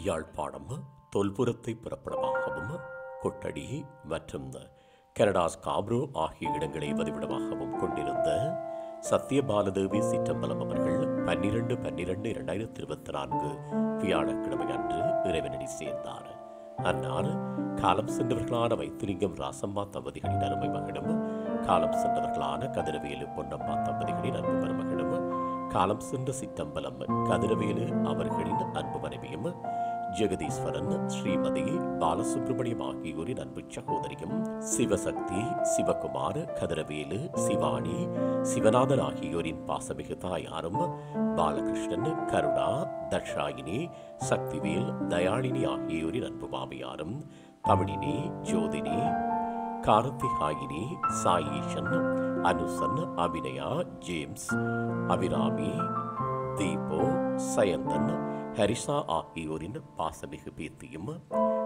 யாழ்ப்பாணம் தொல்புரத்தை பிறப்பிடமாகவும் கொட்டடி மற்றும் Canada Scarborough ஆகிய இடங்களை வதிவிடமாகவும் கொண்டிருந்த சத்யபாலதேவி சிற்றம்பலம் அவர்கள் 12/12/2024 வியாழக்கிழமை அன்று இறைவனடி சேர்ந்தார். அன்னார் காலம் சென்றவர்களான வைத்திலிங்கம் ராசம்மா தம்பதிகளின் அருமை மகனும், காலம் சென்றவர்களான கதிரவேலு பொன்னம்மா தம்பதிகளின் அன்பு மருமகனும், காலம் சென்ற சிற்றம்பலம் கதிரவேலு அவர்களின் அன்பு மனைவியும், ஜெகதீஸ்வரன் ஸ்ரீமதி பாலசுப்ரமணியம் ஆகியோரின் அன்பு சகோதரியும், சிவசக்தி சிவகுமார் கதிரவேலு சிவானி சிவநாதன் ஆகியோரின் பாசமிகு தாயாரும், பாலகிருஷ்ணன் கருணா தட்சாயினி சக்திவேல் தயாளினி ஆகியோரின் அன்பு மாமியாரும், தமிழினி ஜோதினி கார்த்திகாயினி சாயீஷன் அனுசன் அபிநயா ஜேம்ஸ் அபிராமி தீபோ சயந்தன் ஹரிசா ஆகியோரின் பாசமிகு பேத்தியும்,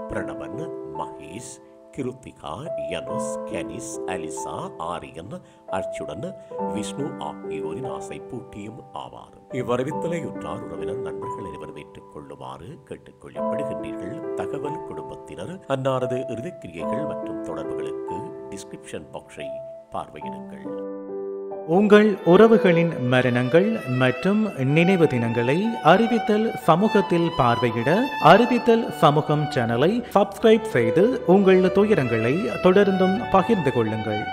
பிரணவன் மகேஷ் கிருத்திகா யனுஸ் கெனிஸ் அலிசா ஆரியன் அர்ச்சுடன் விஷ்ணு ஆகியோரின் ஆசை பூட்டியும் ஆவார். இவ்வரவித்தலையுற்றார் உறவினர் நண்பர்கள் அனைவரும் ஏற்றுக் கொள்ளுமாறு கேட்டுக் கொள்ளப்படுகின்றீர்கள். தகவல் குடும்பத்தினர் அன்னாரது இறுதிக்கிரியைகள் மற்றும் தொடர்புகளுக்கு டிஸ்கிரிப்ஷன் பாக்ஸை பார்வையிடுங்கள். உங்கள் உறவுகளின் மரணங்கள் மற்றும் நினைவு தினங்களை அறிவித்தல் சமூகத்தில் பார்வையிட அறிவித்தல் சமூகம் சேனலை சப்ஸ்கிரைப் செய்து உங்கள் துயரங்களை தொடர்ந்தும் பகிர்ந்து கொள்ளுங்கள்.